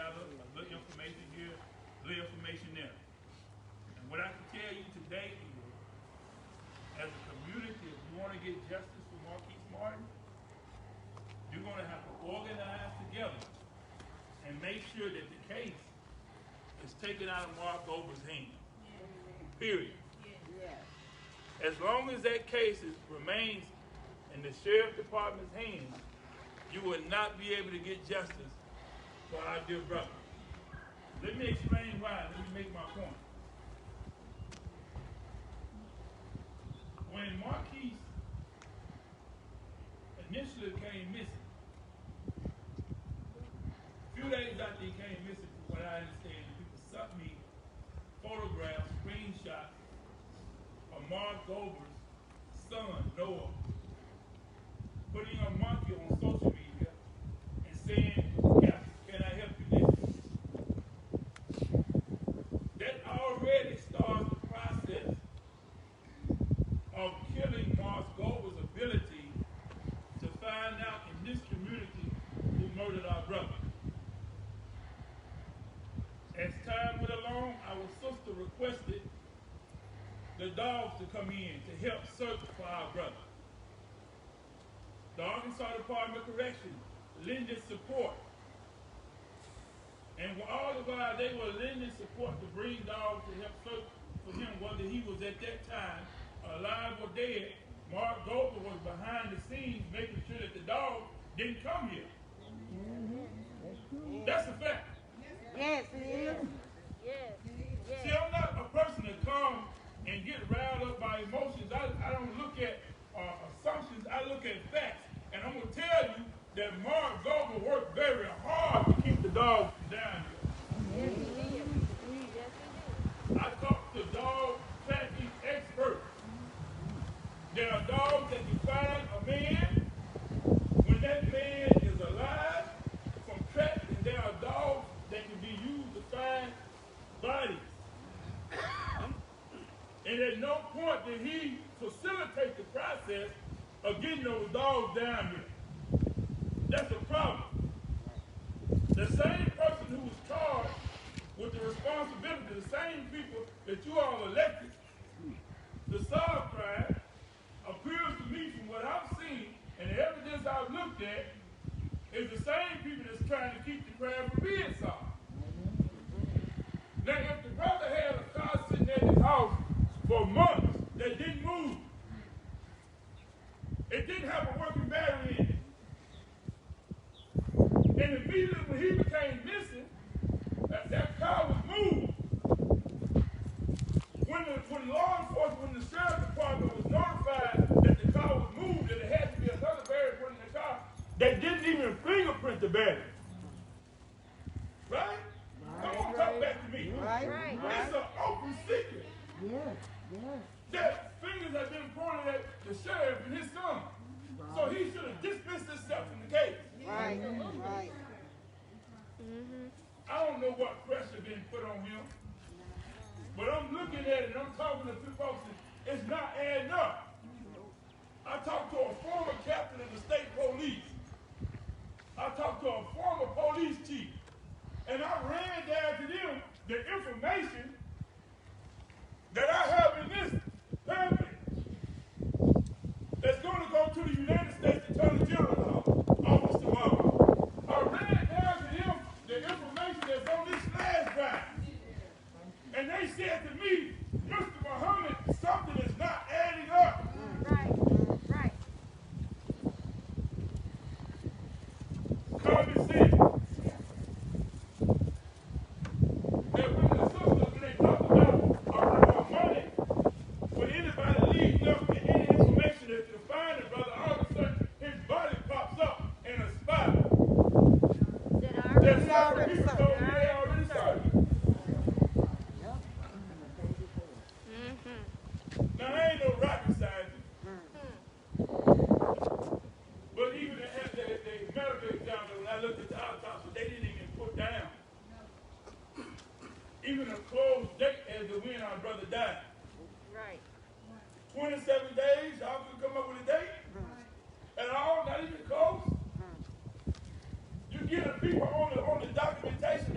gather a little information here, a little information there. And what I can tell you today is, as a community, if you want to get justice for Marquise Martin, you're going to have to organize together and make sure that the case is taken out of Mark Gober's hands. Period. As long as that case remains in the sheriff department's hands, you will not be able to get justice for our dear brother. Let me explain why. Let me make my point. When Marquise initially came missing, a few days after he came missing, from what I understand, people sent me photographs, screenshots of Mark Gober's son, Noah, putting a monkey on social media and saying, "Yeah, can I help you this?" That already starts the process of killing Mark Gober's ability to find out in this community who murdered our brother. As time went along, our sister requested the dogs to come in to help search for our brother. The Arkansas Department of Corrections lended support. And all the while they were lending support to bring dogs to help search for him, whether he was at that time alive or dead, Mark Gober was behind the scenes making sure that the dog didn't come here. That's a fact. Yes, it is. Yes. See, I'm not a person that come and get riled up by emotions. I don't look at assumptions. I look at facts. And I'm going to tell you that Mark Gober worked very hard to keep the dogs down here. Yes, he did. Yes, he did. I talked to dog tracking experts. There are dogs that can find a man when that man is alive from tracking. And there are dogs that can be used to find bodies. And at no point did he facilitate the process of getting those dogs down here. That's a problem. The same person who was charged with the responsibility, the same people that you all elected to solve crime, appears to me from what I've seen and the evidence I've looked at, is the same people that's trying to keep the crime from being solved. Now, if the brother had a car sitting at his house for months that didn't move, it didn't have a working battery in it, and immediately when he became missing, that car was moved. When law enforcement, when the sheriff department was notified that the car was moved and it had to be another battery put in the car, they didn't even fingerprint the battery. Right? Come on, talk back to me. Right. It's an open secret. Yes. That fingers have been pointed at the sheriff and his son. So he should have dismissed himself from the case. Right. I don't know what pressure been put on him, but I'm looking at it and I'm talking to two folks and it's not adding up. I talked to a former captain of the state police. I talked to a former police chief. And I ran down to them the information that I have in this pamphlet that's going to go to the United States Attorney General office tomorrow. I ran down to them the information that's on this flash drive. And they said to me, Mr. Muhammad, something is not adding up. Right. Common sense. When they talk about money, when anybody leaves them any information that you find it, brother, all of a sudden his body pops up in a spot. There's several people told me they already saw it. Now, I ain't no rocket scientist. But even the medical examiner, when I looked at the autopsy, they didn't even put down even a closed date as to when our brother died. Right. 27 days, y'all could come up with a date? At all, not even close? You get the people on the documentation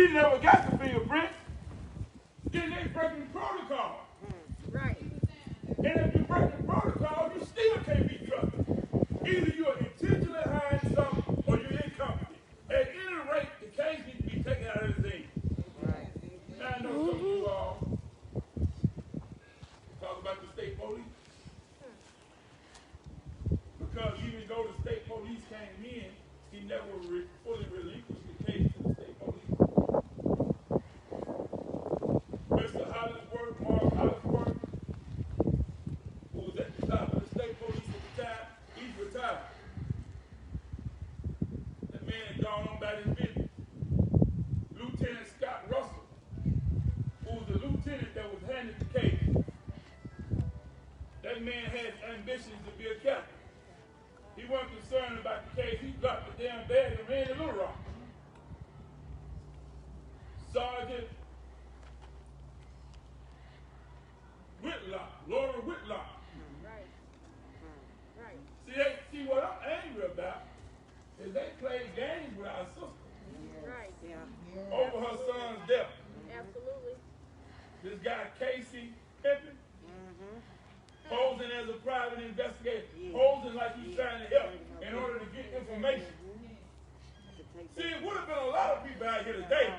we never got the fingerprints, then they breaking protocol. Right. And if you break the protocol, you still can't be trusted. Either you're intentionally hiding something or you're incompetent. At any rate, the case needs to be taken out of the thing. Now I know some of you all talk about the state police. Because even though the state police came in, he never fully relinquished the case to the state police. Mr. Hollisworth, Mark Hollisworth, who was at the top of the state police at the time, he's retired. That man had gone on about his business. Lieutenant Scott Russell, who was the lieutenant that was handed the case, that man had ambitions to be a captain. He wasn't concerned about the case. He dropped the damn bag and ran to Little Rock. Sergeant Whitlock, Laura Whitlock. Right. Right. See what I'm angry about is they played games with our sister Right. over her son's death. Absolutely. This guy Casey Pippin, posing as a private investigator, posing like he's trying to help in order to get information. See, it would have been a lot of people out here today.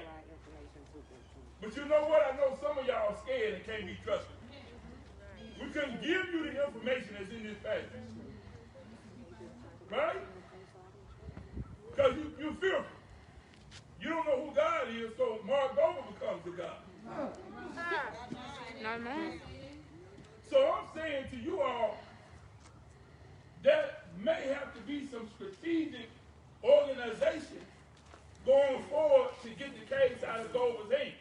But you know what? I know some of y'all are scared and can't be trusted. We couldn't give you the information that's in this package. Right? Because you're fearful. You don't know who God is, so Mark Gover becomes the God. No, no. So I'm saying to you all, there may have to be some strategic organization going forward to get the case out of Gover's hands.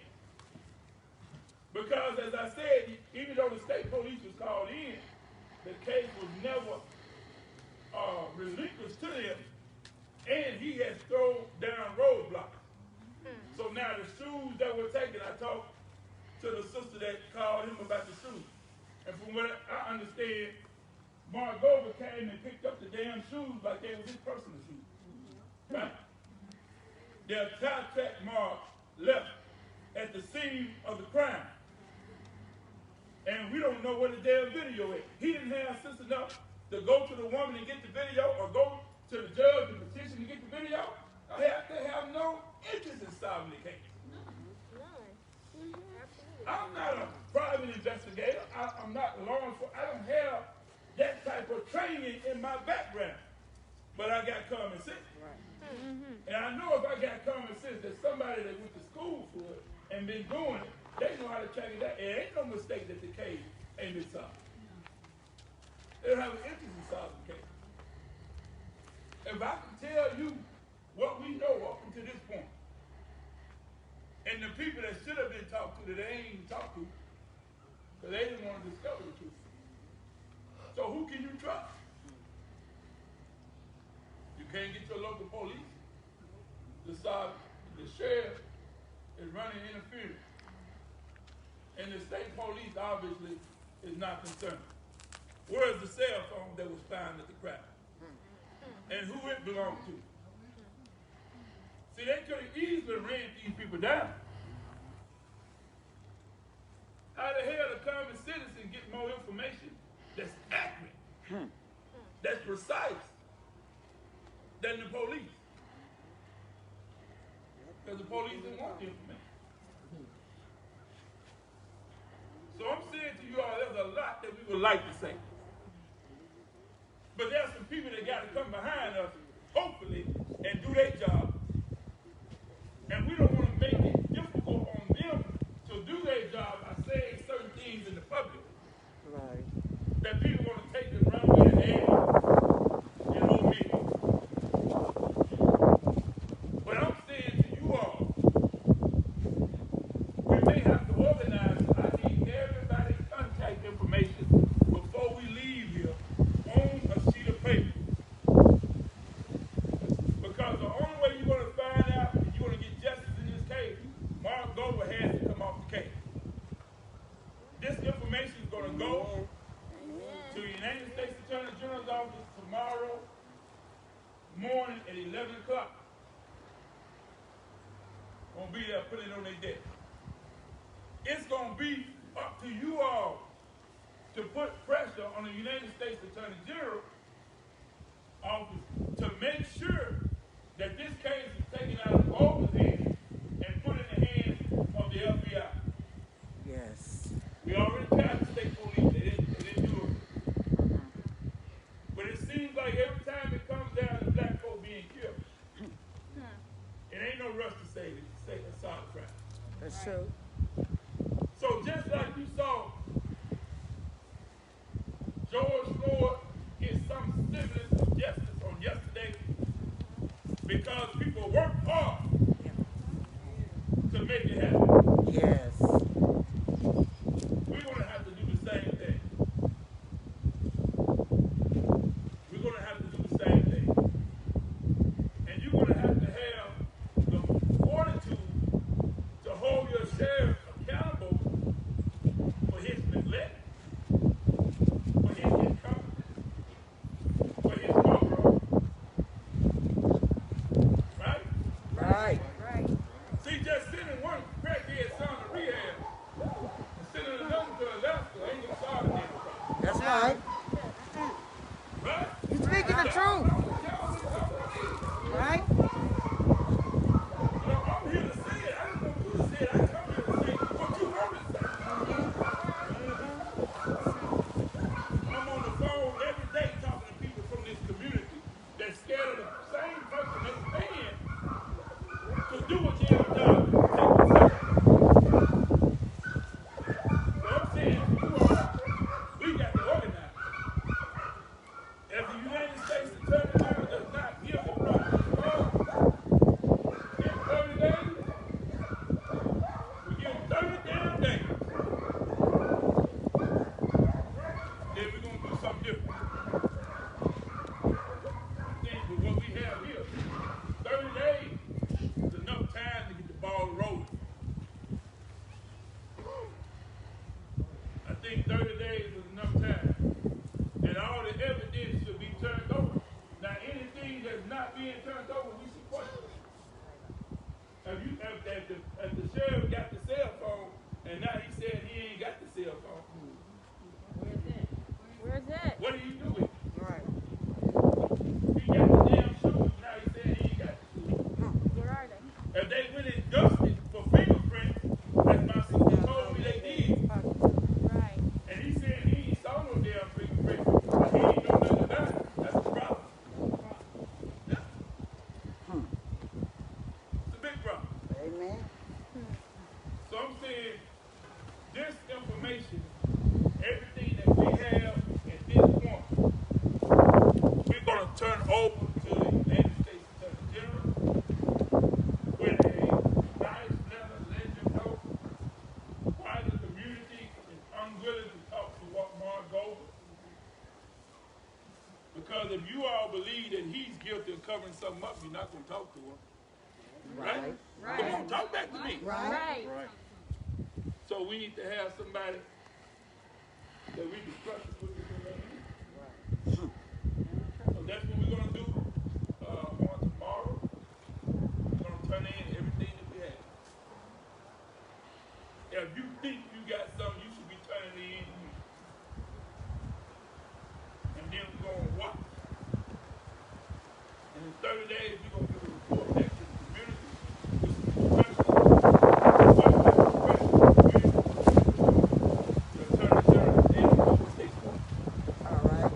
Because as I said, even though the state police was called in, the case was never relinquished to them, and he has thrown down roadblocks. So now the shoes that were taken, I talked to the sister that called him about the shoes. And from what I understand, Mark Gover came and picked up the damn shoes like they was his personal shoes. Right? Their tie track marks left at the scene of the crime. And we don't know what the damn video is. He didn't have sense enough to go to the woman and get the video or go to the judge and petition to get the video. They have no interest in solving the case. I'm not a private investigator. I'm not law enforcement. I don't have that type of training in my background. But I got common sense. And I know if I got common sense that somebody that went to school for it and been doing it, they know how to track it down. It ain't no mistake that the case ain't been solved. They don't have an interest in solving the case. If I can tell you what we know up until this point, and the people that should have been talked to that they ain't even talked to, because they didn't want to discover the truth. So who can you trust? You can't get your local police to solve the sheriff is running interference. And the state police obviously is not concerned. Where is the cell phone that was found at the crime? And who it belonged to? See, they could have easily ran these people down. How the hell the common citizen get more information that's accurate, that's precise, than the police? Because the police didn't want the information. So I'm saying to you all, there's a lot that we would like to say. But there's some people that got to come behind us, hopefully, and do their job. And we don't want to make it difficult on them to do their job by saying certain things in the public. Right. That people want to take and run with and add in whole meeting. But I'm saying to you all, we may have to organize. I need everybody's contact information before we leave here on a sheet of paper. Because the only way gonna be there putting it on their desk. It's gonna be up to you all to put pressure on the United States Attorney General office to make sure that this case is taken out of Goldman's hands and put in the hands of the FBI. Yes. We already passed the state police. They didn't do it. But it seems like every time it comes down to black folk being killed, it ain't no rush to say a solid crime. That's true. So just like you saw George Floyd get some semblance of justice on yesterday, because people worked hard to make it happen. Yes. We're going to have to do the same thing. We're going to have to do the same thing. And you're going to have the fortitude to hold your sheriff accountable for his neglect, for his incompetence, for his corruption. Right? Right. Right. See, just sending one crackhead son to rehab and sending another to Alaska ain't gonna solve the damn problem. That's right. Right? You speaking the truth. Right? You know, I'm here to say it. I don't know who to say it. I come here to say what you heard me say. I'm on the phone every day talking to people from this community that's scared of the same person that's paying to do what you have done. So I'm saying, you all, we got to organize. If the United States Attorney General does not give the process in 30 days, we give them 30 damn days. Then we're going to do something different. Then with what we have here, 30 days is enough time to get the ball rolling. I think 30 days is enough time. And all the evidence should be turned over. Now, anything that's not being turned over, we should question. If the sheriff got the cell phone, and now he said he ain't got the cell phone, Where's that? what do you do with it? Right. He got the damn shoes, now he said he ain't got the shoes. Where are they? If they went and dusted for fingerprints, as my sister told me they did, Right. and he said he ain't saw no damn fingerprints, but he ain't know nothing about it, that's a problem. It's a big problem. Amen. So I'm saying, this information, everything that we have at this point, we're going to turn over to the United States Attorney General with a nice letter letting them know why the community is unwilling to talk to Mark Goldman. Because if you all believe that he's guilty of covering something up, you're not going to talk to him. Right? Come on, talk back to me. Right. So we need to have somebody that we can trust to put this in their hands. So that's what we're going to do on tomorrow. We're going to turn in everything that we have. If you think you got something, you should be turning it in here. And then we're going to watch. And in 30 days, we're going to give a report back to the community. All right.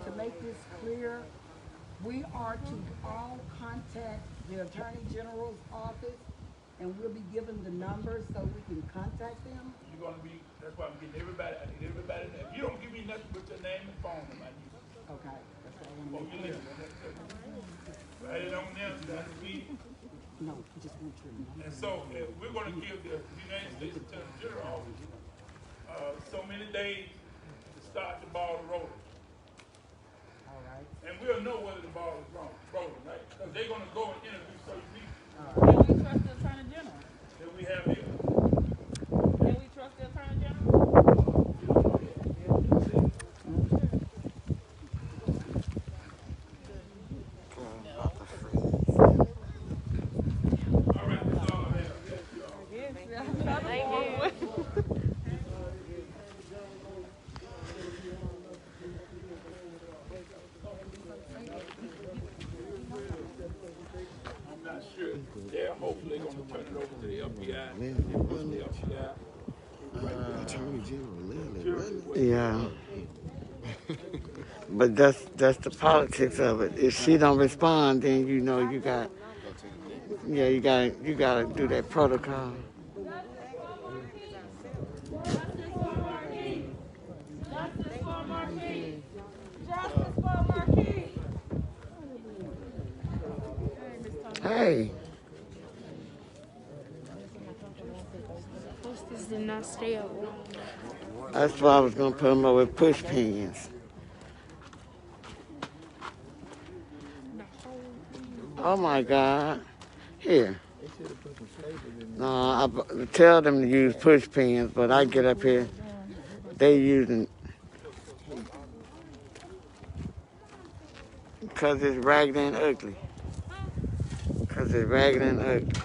to make this clear, we are to all contact the Attorney General's office, and we'll be given the numbers so we can contact them. You're gonna be, that's why I'm getting everybody, I need everybody there. If you don't give me nothing but your name and phone number, I need it. Okay, that's what I Oh, want to you make clear. listen. Write it on there, that's me. No, I just want your number. And so, we're gonna give the United States Attorney General office, so many days to start the ball rolling. All right. And we'll know whether the ball is rolling, right? Because they're gonna go and interview certain people Can we trust the Attorney General? that we have here. Can we trust the Attorney General? All right, that's all I have. Thank you. I'm not sure. They're hopefully gonna turn it over to the FBI. Attorney General, really? Yeah. But that's the politics of it. If she don't respond, then you know you got, yeah, you gotta do that protocol. Justice for Marquis. Justice for Marquis. Hey, Posters did not stay up. that's why I was gonna put them up with push pins. Oh my God. Here. No, I tell them to use push pins, but I get up here, they using, because it's ragged and ugly. Because it's ragged and ugly.